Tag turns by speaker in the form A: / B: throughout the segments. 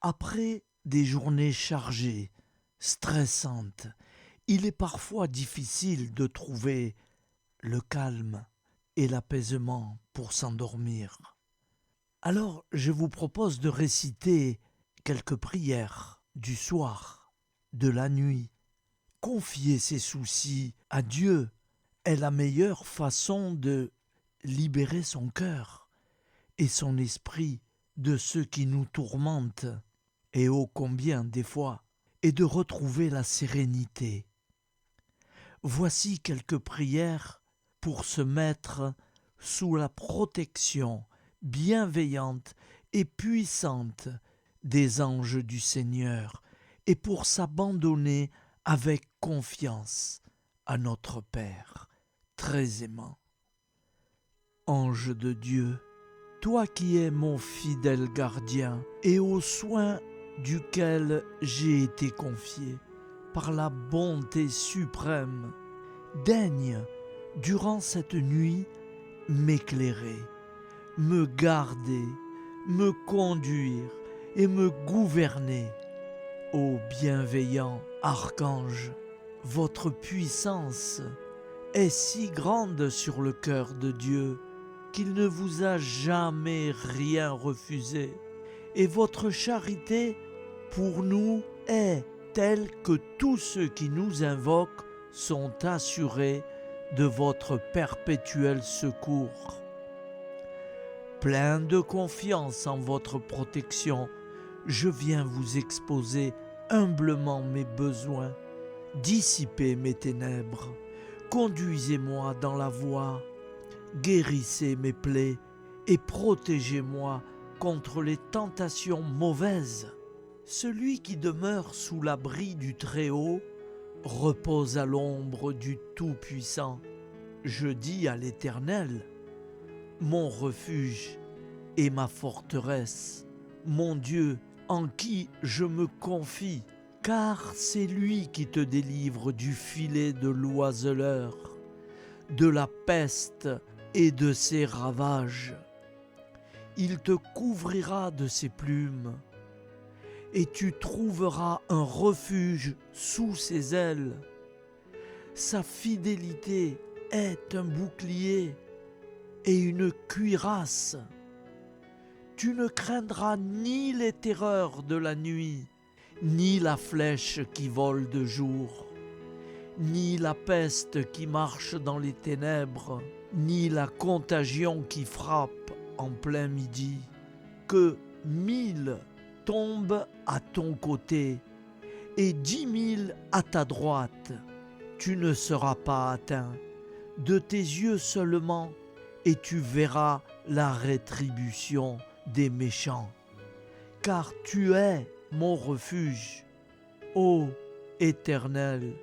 A: Après des journées chargées, stressantes, il est parfois difficile de trouver le calme et l'apaisement pour s'endormir. Alors je vous propose de réciter quelques prières du soir, de la nuit. Confier ses soucis à Dieu est la meilleure façon de libérer son cœur et son esprit de ceux qui nous tourmentent, et ô combien des fois, et de retrouver la sérénité. Voici quelques prières pour se mettre sous la protection bienveillante et puissante des anges du Seigneur et pour s'abandonner avec confiance à notre Père très aimant. Ange de Dieu, toi qui es mon fidèle gardien et aux soins duquel j'ai été confié par la bonté suprême, daigne, durant cette nuit, m'éclairer, me garder, me conduire et me gouverner. Ô bienveillant archange, votre puissance est si grande sur le cœur de Dieu qu'il ne vous a jamais rien refusé, et votre charité pour nous est telle que tous ceux qui nous invoquent sont assurés de votre perpétuel secours. Plein de confiance en votre protection, je viens vous exposer humblement mes besoins, dissipez mes ténèbres, conduisez-moi dans la voie, guérissez mes plaies et protégez-moi contre les tentations mauvaises. Celui qui demeure sous l'abri du Très-Haut repose à l'ombre du Tout-Puissant. Je dis à l'Éternel, mon refuge et ma forteresse, mon Dieu en qui je me confie, car c'est lui qui te délivre du filet de l'oiseleur, de la peste et de ses ravages. Il te couvrira de ses plumes, et tu trouveras un refuge sous ses ailes. Sa fidélité est un bouclier et une cuirasse. Tu ne craindras ni les terreurs de la nuit, ni la flèche qui vole de jour, ni la peste qui marche dans les ténèbres, ni la contagion qui frappe en plein midi. Que 1000 tombent à ton côté et 10 000 à ta droite, tu ne seras pas atteint. De tes yeux seulement, et tu verras la rétribution des méchants. Car tu es mon refuge, ô Éternel.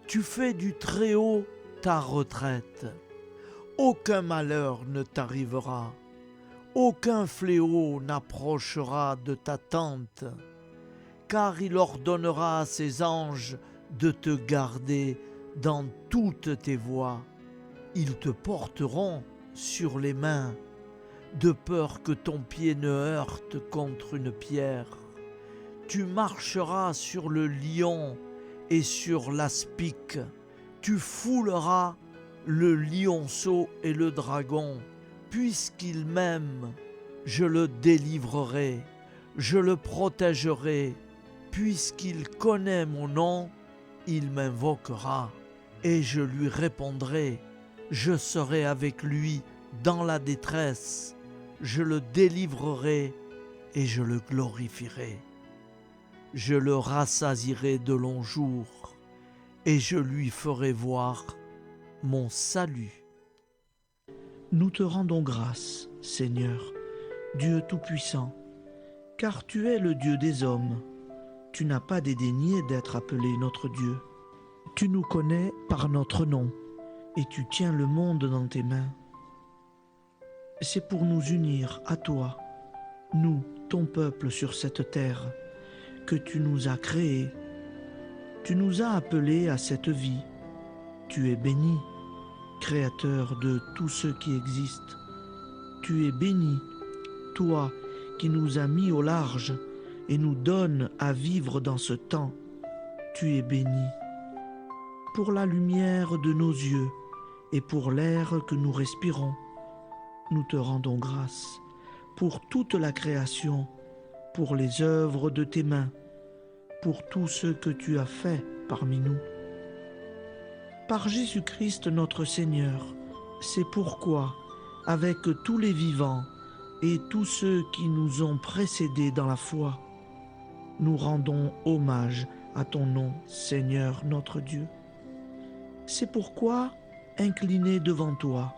A: Tu fais du Très-Haut ta retraite. Aucun malheur ne t'arrivera. Aucun fléau n'approchera de ta tente, car il ordonnera à ses anges de te garder dans toutes tes voies. Ils te porteront sur les mains, de peur que ton pied ne heurte contre une pierre. Tu marcheras sur le lion et sur l'aspic. Tu fouleras le lionceau et le dragon. Puisqu'il m'aime, je le délivrerai, je le protégerai. Puisqu'il connaît mon nom, il m'invoquera, et je lui répondrai. Je serai avec lui dans la détresse, je le délivrerai et je le glorifierai. Je le rassasierai de longs jours, et je lui ferai voir mon salut. Nous te rendons grâce, Seigneur, Dieu Tout-Puissant, car tu es le Dieu des hommes. Tu n'as pas dédaigné d'être appelé notre Dieu. Tu nous connais par notre nom, et tu tiens le monde dans tes mains. C'est pour nous unir à toi, nous, ton peuple sur cette terre, que tu nous as créés. Tu nous as appelés à cette vie. Tu es béni, Créateur de tout ce qui existe. Tu es béni, toi qui nous as mis au large
B: et nous donne à vivre dans ce temps. Tu es béni. Pour la lumière de nos yeux et pour l'air que nous respirons, nous te rendons grâce. Pour toute la création, pour les œuvres de tes mains, pour tout ce que tu as fait parmi nous. Par Jésus-Christ notre Seigneur, c'est pourquoi, avec tous les vivants et tous ceux qui nous ont précédés dans la foi, nous rendons hommage à ton nom, Seigneur notre Dieu. C'est pourquoi, inclinés devant toi,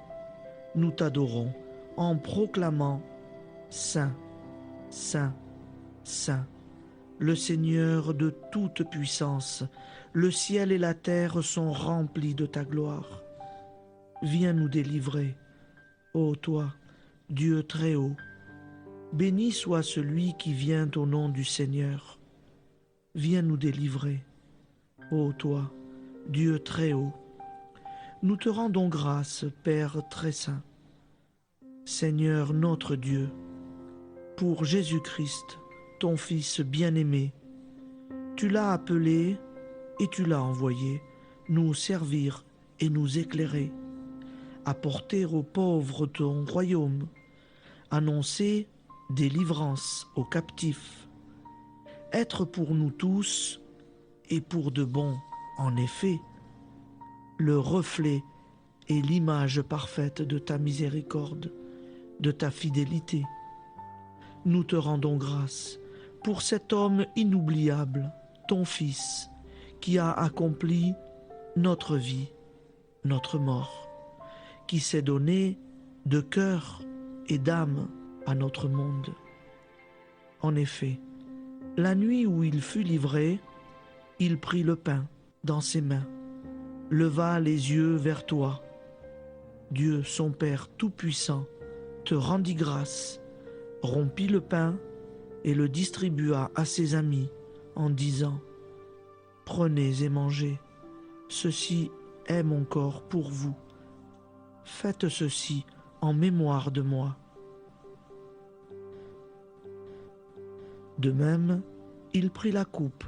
B: nous t'adorons en proclamant « Saint, Saint, Saint ». Le Seigneur de toute puissance, le ciel et la terre sont remplis de ta gloire. Viens nous délivrer, ô toi, Dieu très haut. Béni soit celui qui vient au nom du Seigneur. Viens nous délivrer, ô toi, Dieu très haut. Nous te rendons grâce, Père très saint. Seigneur notre Dieu, pour Jésus-Christ, ton Fils bien-aimé, tu l'as appelé et tu l'as envoyé nous servir et nous éclairer, apporter aux pauvres ton royaume, annoncer délivrance aux captifs, être pour nous tous et pour de bon, en effet, le reflet et l'image parfaite de ta miséricorde, de ta fidélité. Nous te rendons grâce pour cet homme inoubliable, ton Fils, qui a accompli notre vie, notre mort, qui s'est donné de cœur et d'âme à notre monde. En effet, la nuit où il fut livré, il prit le pain dans ses mains, leva les yeux vers toi. Dieu, son Père tout-puissant, te rendit grâce, rompit le pain et le distribua à ses amis en disant « Prenez et mangez, ceci est mon corps pour vous. Faites ceci en mémoire de moi. » De même, il prit la coupe,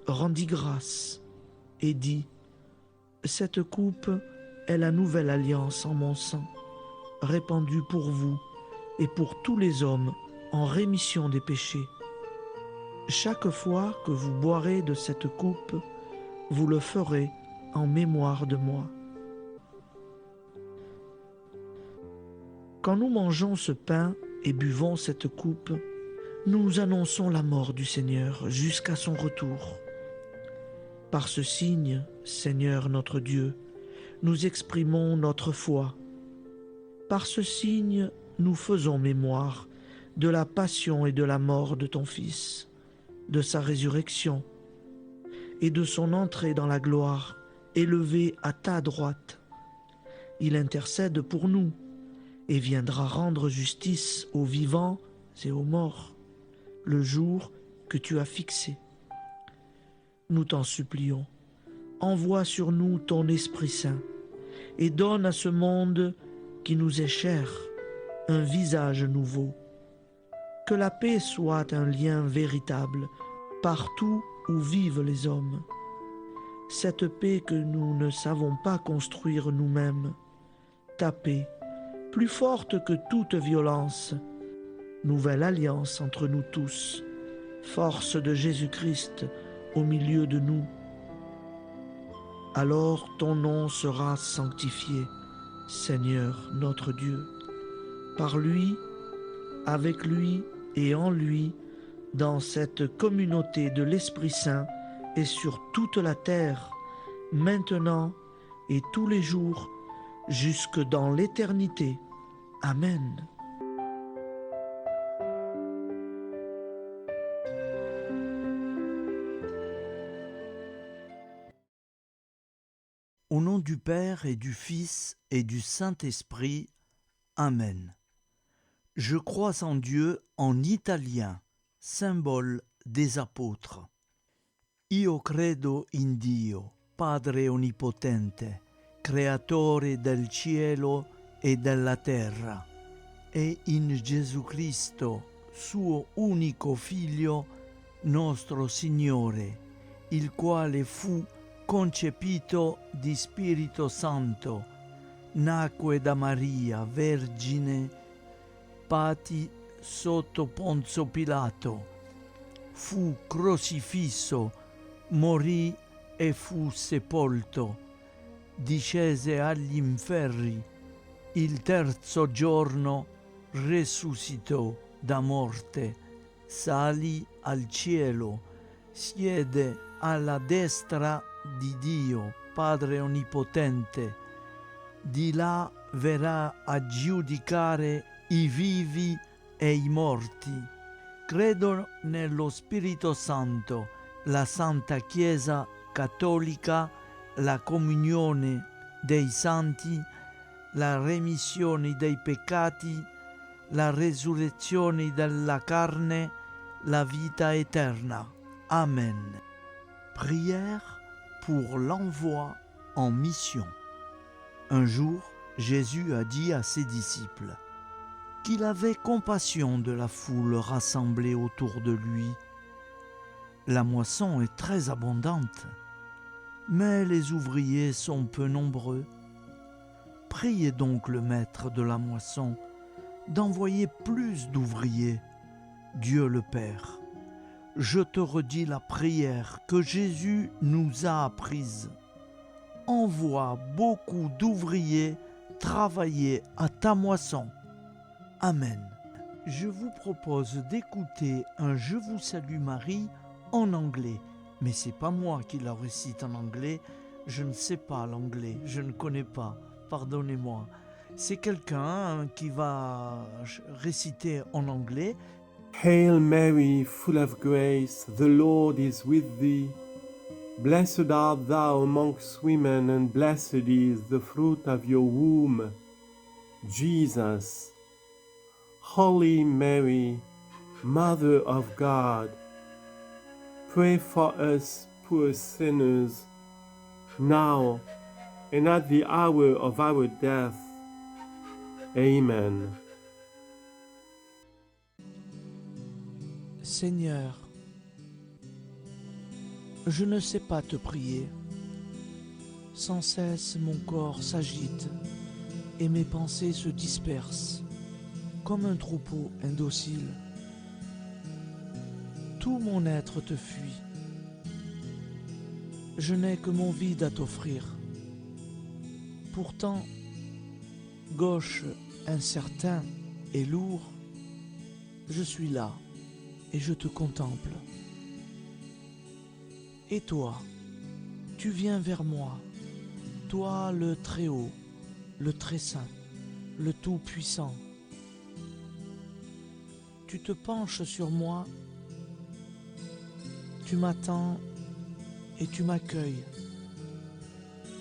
B: rendit grâce et dit « Cette coupe est la nouvelle alliance en mon sang, répandue pour vous et pour tous les hommes en rémission des péchés. Chaque fois que vous boirez de cette coupe, vous le ferez en mémoire de moi. » Quand nous mangeons ce pain et buvons cette coupe, nous annonçons la mort du Seigneur jusqu'à son retour. Par ce signe, Seigneur notre Dieu, nous exprimons notre foi. Par ce signe, nous faisons mémoire de la passion et de la mort de ton Fils, de sa résurrection et de son entrée dans la gloire, élevé à ta droite. Il intercède pour nous et viendra rendre justice aux vivants et aux morts, le jour que tu as fixé. Nous t'en supplions, envoie sur nous ton Esprit Saint et donne à ce monde qui nous est cher un visage nouveau. Que la paix soit un lien véritable partout où vivent les hommes. Cette paix que nous ne savons pas construire nous-mêmes, ta paix, plus forte que toute violence, nouvelle alliance entre nous tous, force de Jésus-Christ au milieu de nous. Alors ton nom sera sanctifié, Seigneur notre Dieu. Par lui, avec lui et en lui, dans cette communauté de l'Esprit Saint et sur toute la terre, maintenant et tous les jours, jusque dans l'éternité. Amen.
A: Au nom du Père et du Fils et du Saint-Esprit. Amen. Je crois en Dieu en italien, symbole des apôtres. Io credo in Dio, Padre onnipotente, creatore del cielo e della terra, e in Gesù Cristo, suo unico Figlio, nostro Signore, il quale fu concepito di Spirito Santo, nacque da Maria, vergine, patì sotto Ponzio Pilato, fu crocifisso, morì e fu sepolto, discese agli inferni, il terzo giorno resuscitò da morte, salì al cielo, siede alla destra di Dio, Padre Onnipotente, di là verrà a giudicare i vivi e i morti. Credo nello Spirito Santo, la Santa Chiesa Cattolica, la comunione dei santi, la remissione dei peccati, la resurrezione della carne, la vita éternelle. Amen. Prière pour l'envoi en mission. Un jour, Jésus a dit à ses disciples qu'il avait compassion de la foule rassemblée autour de lui. La moisson est très abondante, mais les ouvriers sont peu nombreux. Priez donc le maître de la moisson d'envoyer plus d'ouvriers, Dieu le Père. Je te redis la prière que Jésus nous a apprise. Envoie beaucoup d'ouvriers travailler à ta moisson. Amen. Je vous propose d'écouter un Je vous salue Marie en anglais. Mais c'est pas moi qui la récite en anglais. Je ne sais pas l'anglais. Je ne connais pas. Pardonnez-moi. C'est quelqu'un qui va réciter en anglais.
C: Hail Mary, full of grace, the Lord is with thee. Blessed art thou amongst women, and blessed is the fruit of your womb, Jesus. Holy Mary, Mother of God, pray for us poor sinners, now and at the hour of our death. Amen.
A: Seigneur, je ne sais pas te prier. Sans cesse mon corps s'agite et mes pensées se dispersent comme un troupeau indocile. Tout mon être te fuit. Je n'ai que mon vide à t'offrir. Pourtant, gauche, incertain et lourd, je suis là et je te contemple. Et toi, tu viens vers moi, toi le Très-Haut, le Très-Saint, le Tout-Puissant. Tu te penches sur moi, tu m'attends et tu m'accueilles.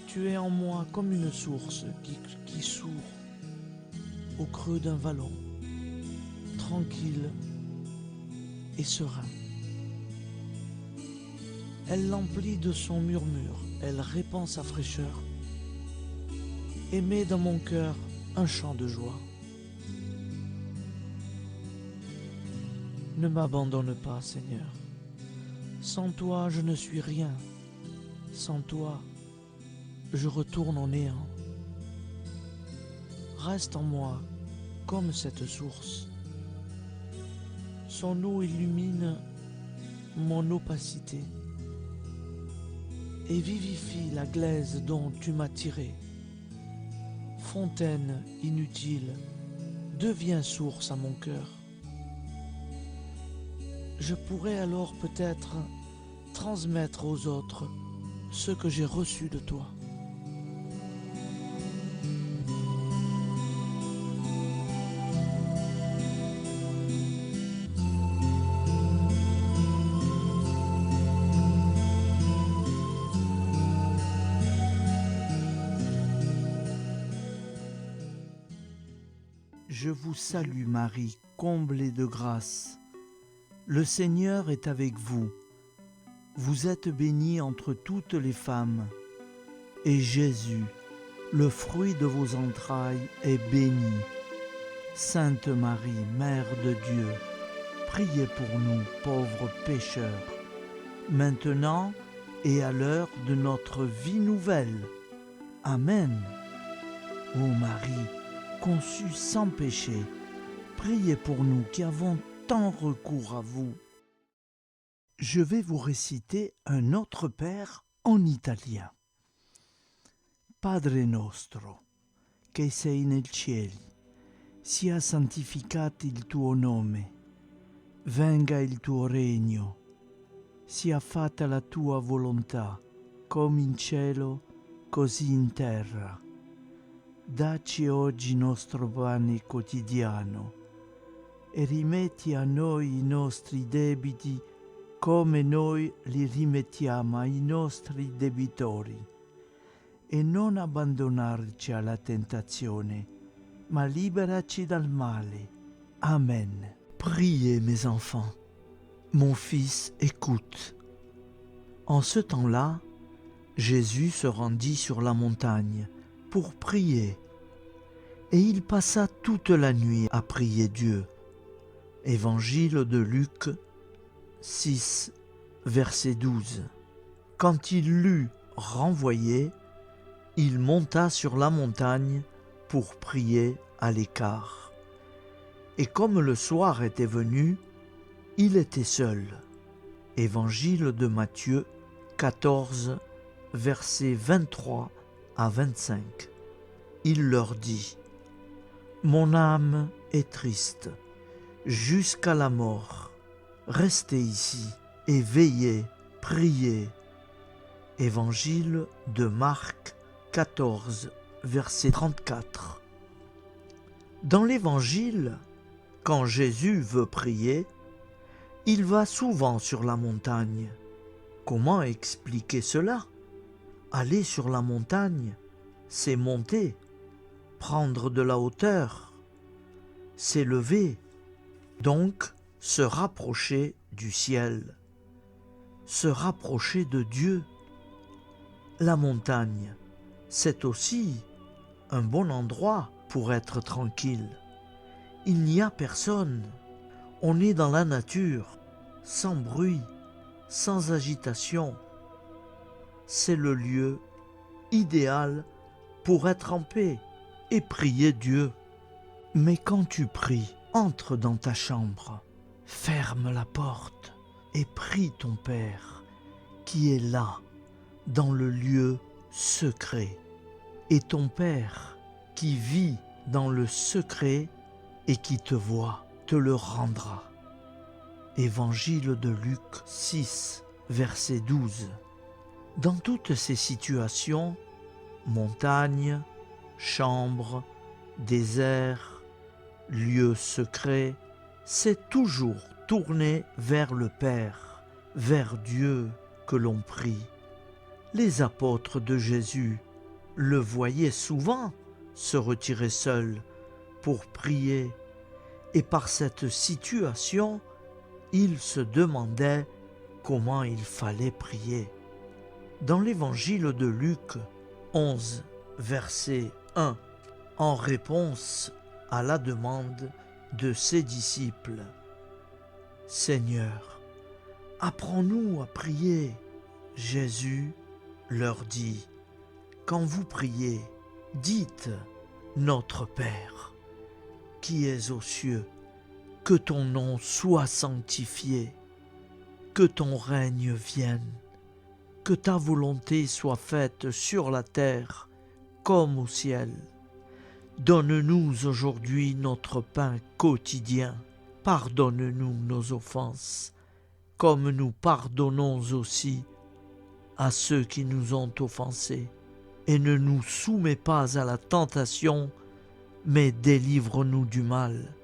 A: Tu es en moi comme une source qui sourd au creux d'un vallon, tranquille et serein. Elle l'emplit de son murmure, elle répand sa fraîcheur et met dans mon cœur un chant de joie. Ne m'abandonne pas, Seigneur. Sans toi, je ne suis rien. Sans toi, je retourne au néant. Reste en moi comme cette source. Son eau illumine mon opacité et vivifie la glaise dont tu m'as tiré. Fontaine inutile, deviens source à mon cœur. Je pourrais alors peut-être transmettre aux autres ce que j'ai reçu de toi. Je vous salue Marie, comblée de grâce. Le Seigneur est avec vous. Vous êtes bénie entre toutes les femmes. Et Jésus, le fruit de vos entrailles, est béni. Sainte Marie, Mère de Dieu, priez pour nous, pauvres pécheurs, maintenant et à l'heure de notre vie nouvelle. Amen. Ô Marie, conçue sans péché, priez pour nous qui avons tant recours à vous. Je vais vous réciter un autre Père en italien. Padre nostro, che sei nel cieli, sia santificato il tuo nome, venga il tuo regno, sia fatta la tua volontà, come in cielo, così in terra. Dacci oggi nostro pane quotidiano e rimetti a noi i nostri debiti come noi li rimettiamo ai nostri debitori. E non abbandonarci alla tentazione, ma liberaci dal male. Amen. Priez, mes enfants. Mon fils, écoute. En ce temps-là, Jésus se rendit sur la montagne pour prier, et il passa toute la nuit à prier Dieu. Évangile de Luc 6, verset 12. Quand il l'eut renvoyé, il monta sur la montagne pour prier à l'écart. Et comme le soir était venu, il était seul. Évangile de Matthieu 14, versets 23 à 25. Il leur dit : Mon âme est triste jusqu'à la mort. Restez ici et veillez, priez. Évangile de Marc 14, verset 34. Dans l'Évangile, quand Jésus veut prier, il va souvent sur la montagne. Comment expliquer cela ? Aller sur la montagne, c'est monter, prendre de la hauteur, s'élever, donc se rapprocher du ciel, se rapprocher de Dieu. La montagne, c'est aussi un bon endroit pour être tranquille. Il n'y a personne. On est dans la nature, sans bruit, sans agitation. C'est le lieu idéal pour être en paix et prier Dieu. Mais quand tu pries, entre dans ta chambre, ferme la porte et prie ton Père qui est là, dans le lieu secret. Et ton Père qui vit dans le secret et qui te voit, te le rendra. Évangile de Luc 6, verset 12. Dans toutes ces situations, montagne, chambre, désert, lieu secret, c'est toujours tourné vers le Père, vers Dieu que l'on prie. Les apôtres de Jésus le voyaient souvent se retirer seul pour prier, et par cette situation, ils se demandaient comment il fallait prier. Dans l'Évangile de Luc 11, verset 1, en réponse à la demande de ses disciples, « Seigneur, apprends-nous à prier. » Jésus leur dit, « Quand vous priez, dites, Notre Père, qui es aux cieux, que ton nom soit sanctifié, que ton règne vienne, que ta volonté soit faite sur la terre comme au ciel. Donne-nous aujourd'hui notre pain quotidien. Pardonne-nous nos offenses, comme nous pardonnons aussi à ceux qui nous ont offensés. Et ne nous soumets pas à la tentation, mais délivre-nous du mal.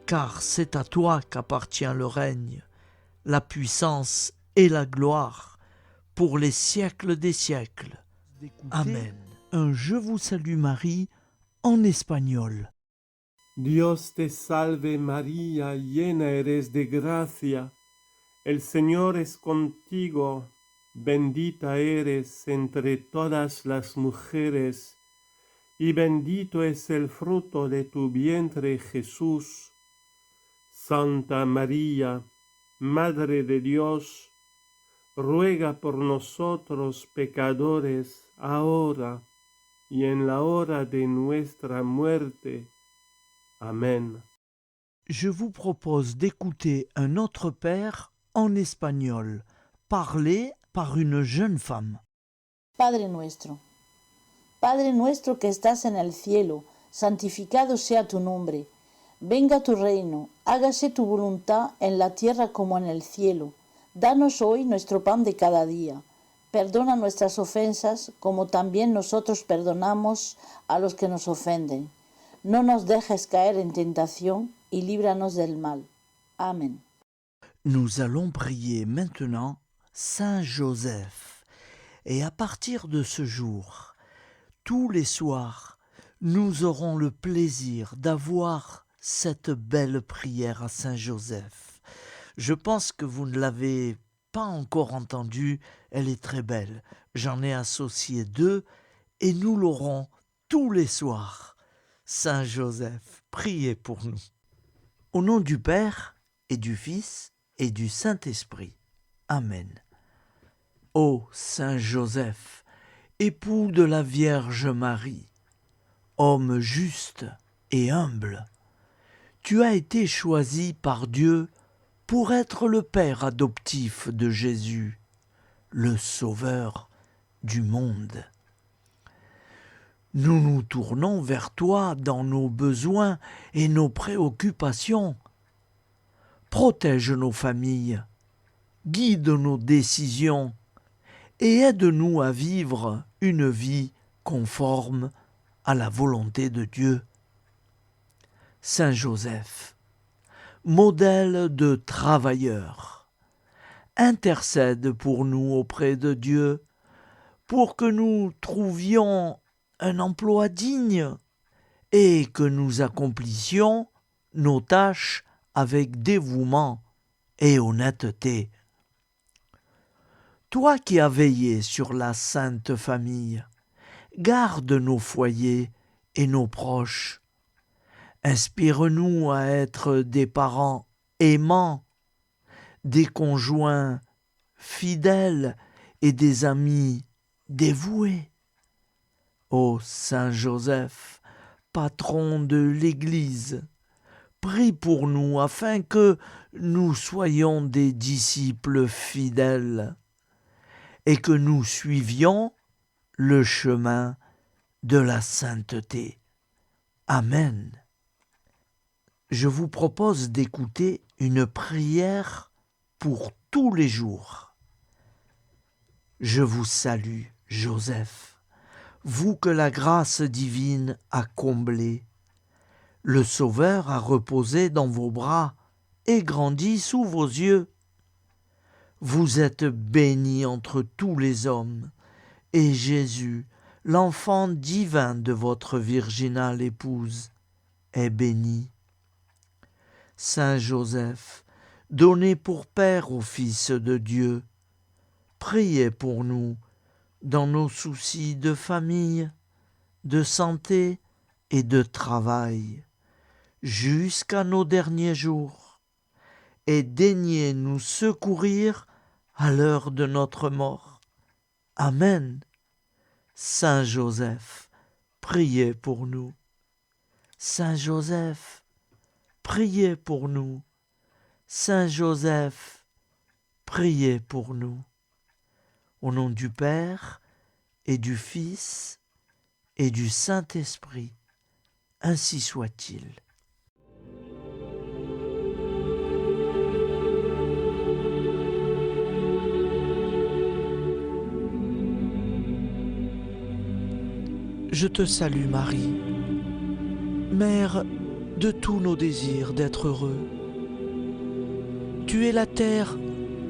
A: Car c'est à toi qu'appartient le règne, la puissance et la gloire, pour les siècles des siècles. Amen. Un Je vous salue Marie en espagnol.
C: Dios te salve María, llena eres de gracia. El Señor es contigo, bendita eres entre todas las mujeres, y bendito es el fruto de tu vientre Jesús. Santa María, Madre de Dios, ruega por nosotros pecadores, ahora y en la hora de nuestra muerte. Amen.
A: Je vous propose d'écouter un autre père en espagnol, parlé par une jeune femme.
D: Padre nuestro que estás en el cielo, santificado sea tu nombre. Venga tu reino, hágase tu voluntad en la tierra como en el cielo. Danos hoy nuestro pan de cada día. Perdona nuestras ofensas como también nosotros perdonamos a los que nos ofenden. No nos dejes caer en tentación y líbranos del mal. Amen.
A: Nous allons prier maintenant Saint Joseph. Et à partir de ce jour, tous les soirs, nous aurons le plaisir d'avoir cette belle prière à Saint Joseph. Je pense que vous ne l'avez pas encore entendue, elle est très belle. J'en ai associé 2 et nous l'aurons tous les soirs. Saint Joseph, priez pour nous. Au nom du Père et du Fils et du Saint-Esprit. Amen. Ô Saint Joseph, époux de la Vierge Marie, homme juste et humble, tu as été choisi par Dieu pour être le père adoptif de Jésus, le Sauveur du monde. Nous nous tournons vers toi dans nos besoins et nos préoccupations. Protège nos familles, guide nos décisions et aide-nous à vivre une vie conforme à la volonté de Dieu. Saint Joseph, modèle de travailleur, intercède pour nous auprès de Dieu pour que nous trouvions un emploi digne et que nous accomplissions nos tâches avec dévouement et honnêteté. Toi qui as veillé sur la Sainte Famille, garde nos foyers et nos proches. Inspire-nous à être des parents aimants, des conjoints fidèles et des amis dévoués. Ô Saint Joseph, patron de l'Église, prie pour nous afin que nous soyons des disciples fidèles et que nous suivions le chemin de la sainteté. Amen. Je vous propose d'écouter une prière pour tous les jours. Je vous salue, Joseph, vous que la grâce divine a comblé. Le Sauveur a reposé dans vos bras et grandi sous vos yeux. Vous êtes bénie entre tous les hommes, et Jésus, l'enfant divin de votre virginale épouse, est béni. Saint Joseph, donné pour Père au Fils de Dieu, priez pour nous dans nos soucis de famille, de santé et de travail, jusqu'à nos derniers jours, et daignez nous secourir à l'heure de notre mort. Amen. Saint Joseph, priez pour nous. Saint Joseph, priez pour nous. Saint Joseph, priez pour nous. Au nom du Père et du Fils et du Saint-Esprit, ainsi soit-il. Je te salue Marie, Mère de tous nos désirs d'être heureux. Tu es la terre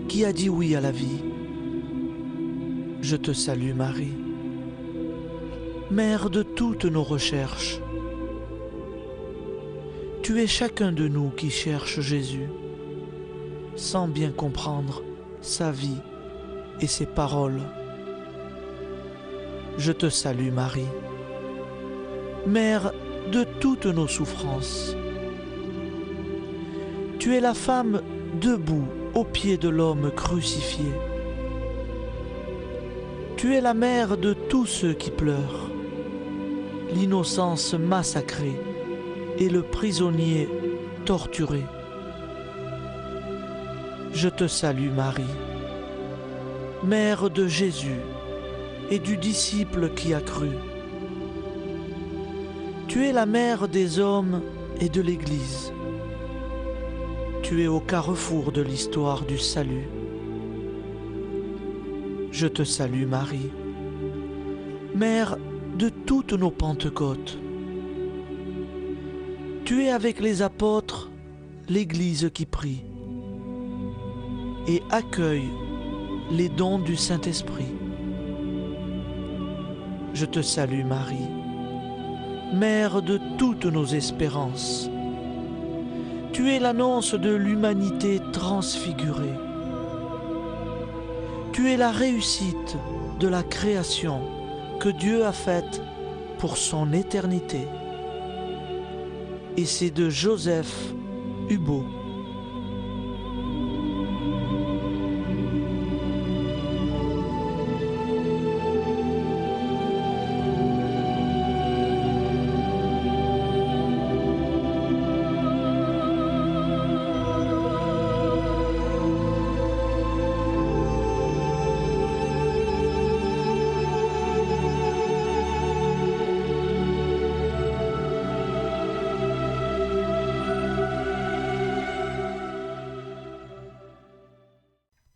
A: qui a dit oui à la vie. Je te salue Marie, Mère de toutes nos recherches. Tu es chacun de nous qui cherche Jésus, sans bien comprendre sa vie et ses paroles. Je te salue Marie, Mère de toutes nos souffrances.
B: Tu es la femme debout au pied de l'homme crucifié. Tu es la mère de tous ceux qui pleurent, l'innocence massacrée et le prisonnier torturé. Je te salue Marie, mère de Jésus et du disciple qui a cru. Tu es la mère des hommes et de l'Église. Tu es au carrefour de l'histoire du salut. Je te salue Marie, mère de toutes nos Pentecôtes. Tu es avec les apôtres l'Église qui prie et accueille les dons du Saint-Esprit. Je te salue Marie, mère de toutes nos espérances. Tu es l'annonce de l'humanité transfigurée. Tu es la réussite de la création que Dieu a faite pour son éternité. Et c'est de Joseph Hubaut.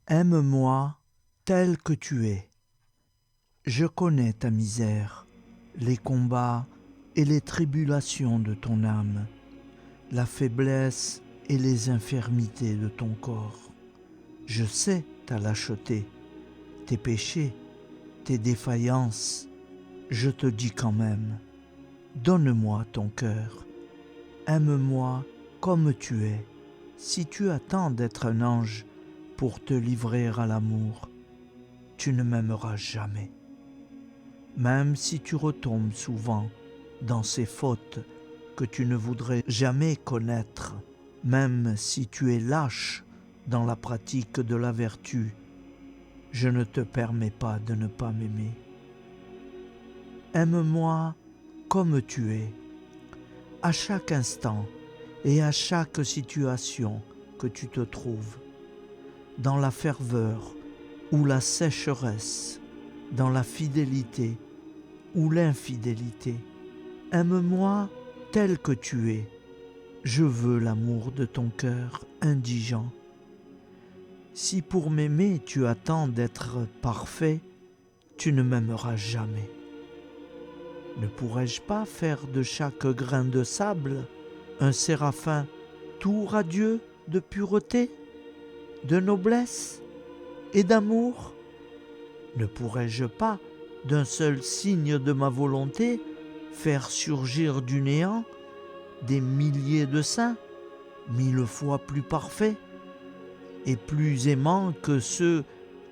A: Aime-moi tel que tu es. Je connais ta misère, les combats et les tribulations de ton âme, la faiblesse et les infirmités de ton corps. Je sais ta lâcheté, tes péchés, tes défaillances. Je te dis quand même, donne-moi ton cœur, aime-moi comme tu es. Si tu attends d'être un ange pour te livrer à l'amour, tu ne m'aimeras jamais. Même si tu retombes souvent dans ces fautes que tu ne voudrais jamais connaître, même si tu es lâche dans la pratique de la vertu, je ne te permets pas de ne pas m'aimer. Aime-moi comme tu es, à chaque instant et à chaque situation que tu te trouves, dans la ferveur ou la sécheresse, dans la fidélité ou l'infidélité. Aime-moi tel que tu es. Je veux l'amour de ton cœur indigent. Si pour m'aimer tu attends d'être parfait, tu ne m'aimeras jamais. Ne pourrais-je pas faire de chaque grain de sable un séraphin tout radieux de pureté, de noblesse et d'amour? Ne pourrais-je pas, d'un seul signe de ma volonté, faire surgir du néant des milliers de saints, 1000 fois plus parfaits et plus aimants que ceux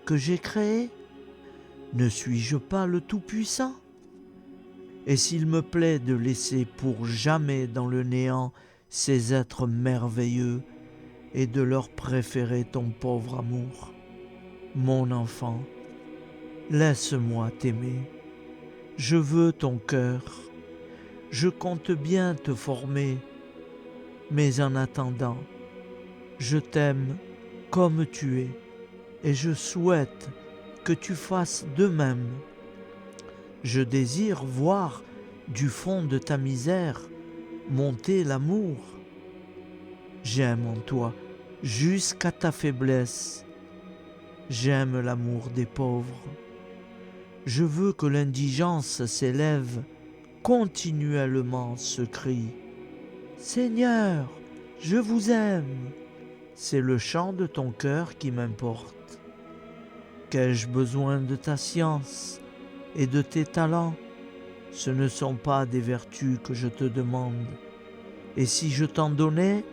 A: que j'ai créés? Ne suis-je pas le Tout-Puissant? Et s'il me plaît de laisser pour jamais dans le néant ces êtres merveilleux et de leur préférer ton pauvre amour, mon enfant, laisse-moi t'aimer. Je veux ton cœur. Je compte bien te former. Mais en attendant, je t'aime comme tu es et je souhaite que tu fasses de même. Je désire voir du fond de ta misère monter l'amour. J'aime en toi jusqu'à ta faiblesse. J'aime l'amour des pauvres. Je veux que l'indigence s'élève continuellement ce cri. Seigneur, je vous aime. C'est le chant de ton cœur qui m'importe. Qu'ai-je besoin de ta science et de tes talents? Ce ne sont pas des vertus que je te demande. Et si je t'en donnais,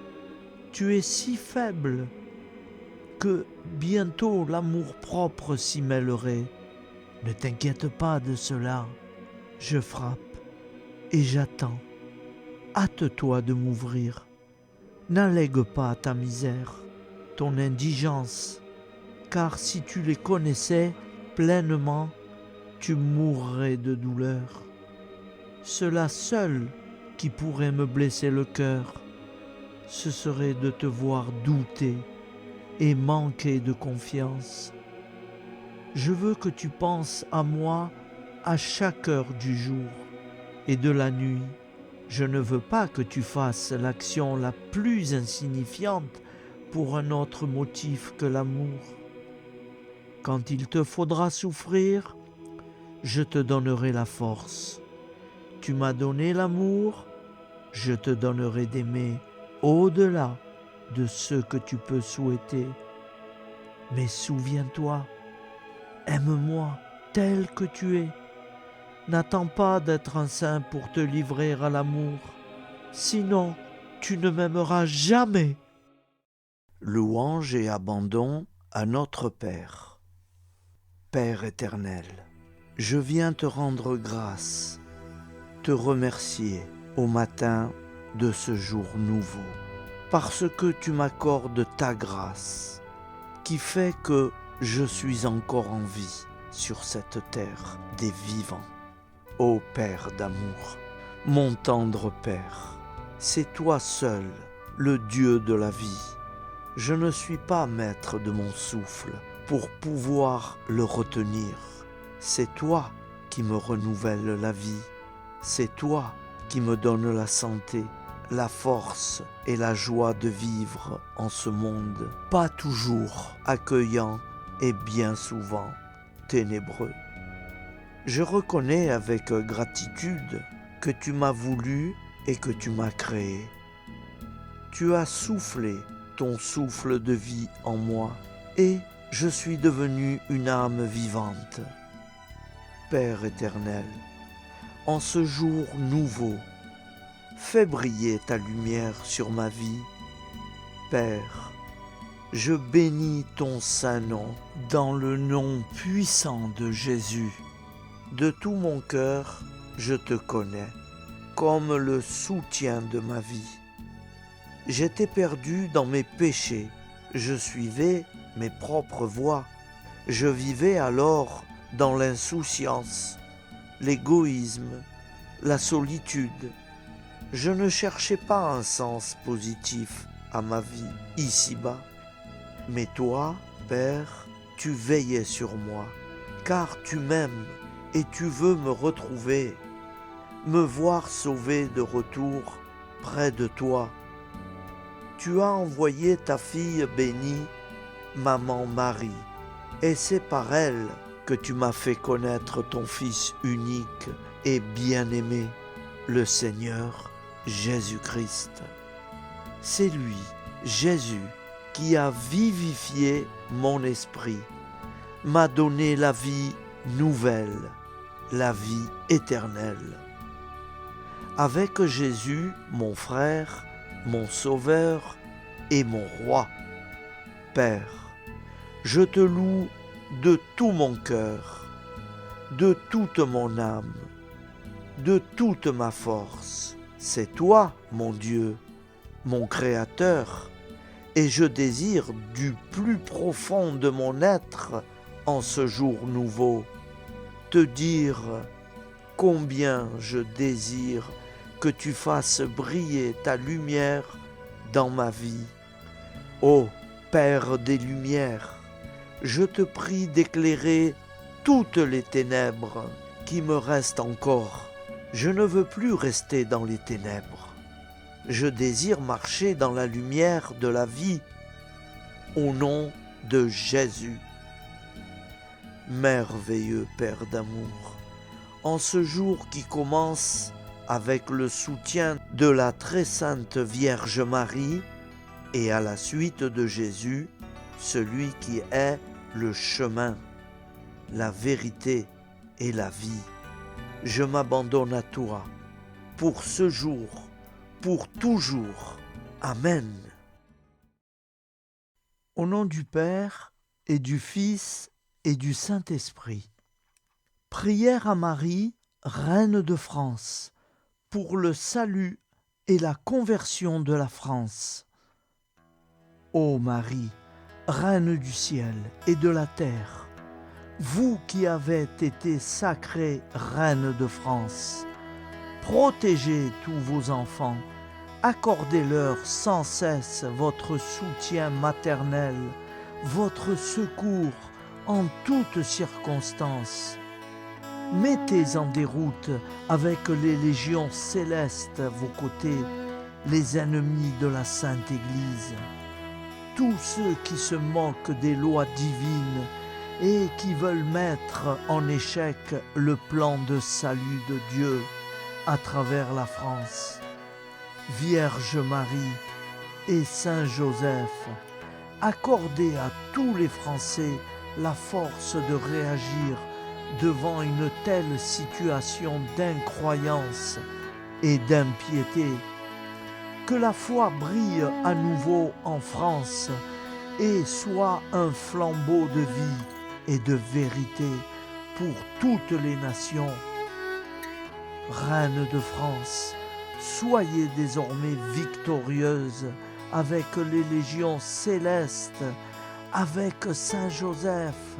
A: tu es si faible que bientôt l'amour-propre s'y mêlerait. Ne t'inquiète pas de cela. Je frappe et j'attends. Hâte-toi de m'ouvrir. N'allègue pas ta misère, ton indigence, car si tu les connaissais pleinement, tu mourrais de douleur. Cela seul qui pourrait me blesser le cœur, ce serait de te voir douter et manquer de confiance. Je veux que tu penses à moi à chaque heure du jour et de la nuit. Je ne veux pas que tu fasses l'action la plus insignifiante pour un autre motif que l'amour. Quand il te faudra souffrir, je te donnerai la force. Tu m'as donné l'amour, je te donnerai d'aimer au-delà de ce que tu peux souhaiter. Mais souviens-toi, aime-moi tel que tu es. N'attends pas d'être un saint pour te livrer à l'amour, sinon tu ne m'aimeras jamais. Louange et abandon à notre Père. Père éternel, je viens te rendre grâce, te remercier au matin de ce jour nouveau, parce que tu m'accordes ta grâce, qui fait que je suis encore en vie sur cette terre des vivants. Ô Père d'amour, mon tendre Père, c'est toi seul, le Dieu de la vie. Je ne suis pas maître de mon souffle pour pouvoir le retenir. C'est toi qui me renouvelle la vie. C'est toi qui me donne la santé, la force et la joie de vivre en ce monde, pas toujours accueillant et bien souvent ténébreux. Je reconnais avec gratitude que tu m'as voulu et que tu m'as créé. Tu as soufflé ton souffle de vie en moi et je suis devenu une âme vivante. Père éternel, en ce jour nouveau, fais briller ta lumière sur ma vie. Père, je bénis ton saint nom dans le nom puissant de Jésus. De tout mon cœur, je te connais comme le soutien de ma vie. J'étais perdu dans mes péchés, je suivais mes propres voies. Je vivais alors dans l'insouciance, l'égoïsme, la solitude. Je ne cherchais pas un sens positif à ma vie ici-bas. Mais toi, Père, tu veillais sur moi, car tu m'aimes et tu veux me retrouver, me voir sauvé de retour près de toi. Tu as envoyé ta fille bénie, Maman Marie, et c'est par elle que tu m'as fait connaître ton Fils unique et bien-aimé, le Seigneur Jésus-Christ. C'est lui, Jésus, qui a vivifié mon esprit, m'a donné la vie nouvelle, la vie éternelle. Avec Jésus, mon frère, mon sauveur et mon roi, Père, je te loue de tout mon cœur, de toute mon âme, de toute ma force. C'est toi, mon Dieu, mon Créateur, et je désire du plus profond de mon être, en ce jour nouveau, te dire combien je désire que tu fasses briller ta lumière dans ma vie. Ô Père des Lumières, je te prie d'éclairer toutes les ténèbres qui me restent encore. Je ne veux plus rester dans les ténèbres. Je désire marcher dans la lumière de la vie, au nom de Jésus. Merveilleux Père d'amour, en ce jour qui commence avec le soutien de la très sainte Vierge Marie et à la suite de Jésus, celui qui est le chemin, la vérité et la vie, je m'abandonne à toi pour ce jour, pour toujours. Amen. Au nom du Père et du Fils et du Saint-Esprit. Prière à Marie, Reine de France, pour le salut et la conversion de la France. Ô Marie, Reine du ciel et de la terre, vous qui avez été sacrée Reine de France, protégez tous vos enfants, accordez-leur sans cesse votre soutien maternel, votre secours en toutes circonstances. Mettez en déroute avec les légions célestes à vos côtés les ennemis de la Sainte Église, tous ceux qui se moquent des lois divines et qui veulent mettre en échec le plan de salut de Dieu à travers la France. Vierge Marie et Saint Joseph, accordez à tous les Français la force de réagir devant une telle situation d'incroyance et d'impiété. Que la foi brille à nouveau en France et soit un flambeau de vie et de vérité pour toutes les nations. Reine de France, soyez désormais victorieuse avec les légions célestes, avec Saint Joseph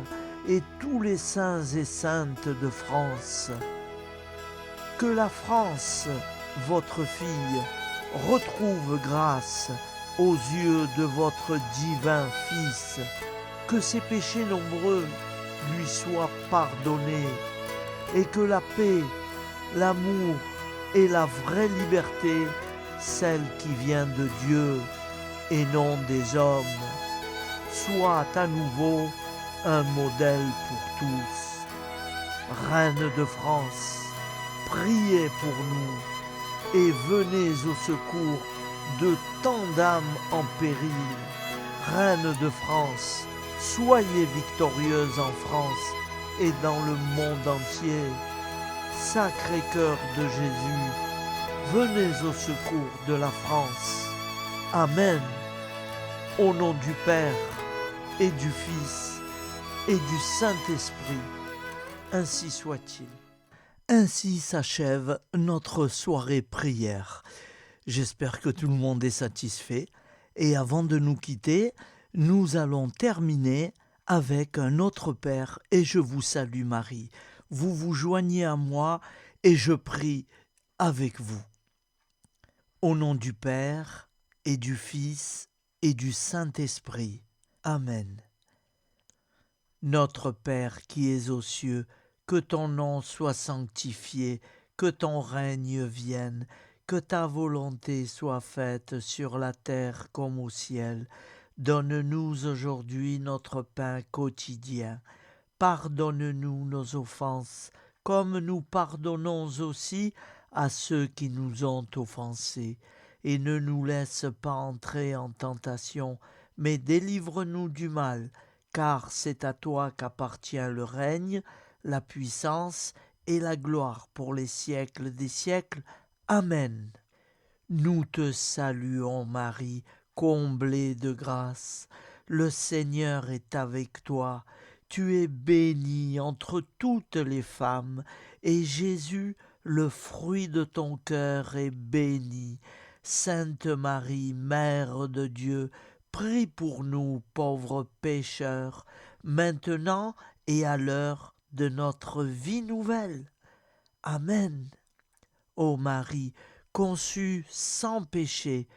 A: et tous les saints et saintes de France. Que la France, votre fille, retrouve grâce aux yeux de votre divin Fils, que ses péchés nombreux lui soient pardonnés, et que la paix, l'amour et la vraie liberté, celle qui vient de Dieu et non des hommes, soient à nouveau un modèle pour tous. Reine de France, priez pour nous et venez au secours de tant d'âmes en péril. Reine de France, soyez victorieuse en France et dans le monde entier. Sacré-Cœur de Jésus, venez au secours de la France. Amen. Au nom du Père et du Fils et du Saint-Esprit, ainsi soit-il. Ainsi s'achève notre soirée prière. J'espère que tout le monde est satisfait. Et avant de nous quitter, nous allons terminer avec un autre Père et je vous salue Marie. Vous vous joignez à moi et je prie avec vous. Au nom du Père et du Fils et du Saint-Esprit. Amen. Notre Père qui es aux cieux, que ton nom soit sanctifié, que ton règne vienne, que ta volonté soit faite sur la terre comme au ciel. Donne-nous aujourd'hui notre pain quotidien. Pardonne-nous nos offenses, comme nous pardonnons aussi à ceux qui nous ont offensés. Et ne nous laisse pas entrer en tentation, mais délivre-nous du mal, car c'est à toi qu'appartient le règne, la puissance et la gloire pour les siècles des siècles. Amen. Nous te saluons Marie, comblée de grâce. Le Seigneur est avec toi. Tu es bénie entre toutes les femmes, et Jésus, le fruit de ton cœur, est béni. Sainte Marie, Mère de Dieu, prie pour nous pauvres pécheurs, maintenant et à l'heure de notre vie nouvelle. Amen. Ô Marie, conçue sans péché,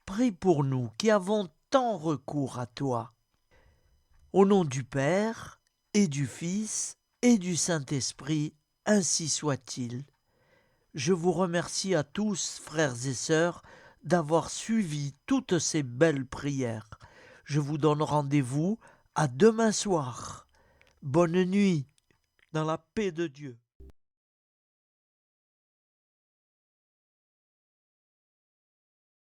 A: prie pour nous qui avons tant recours à toi. Au nom du Père et du Fils et du Saint-Esprit, ainsi soit-il. Je vous remercie à tous, frères et sœurs, d'avoir suivi toutes ces belles prières. Je vous donne rendez-vous à demain soir. Bonne nuit, dans la paix de Dieu.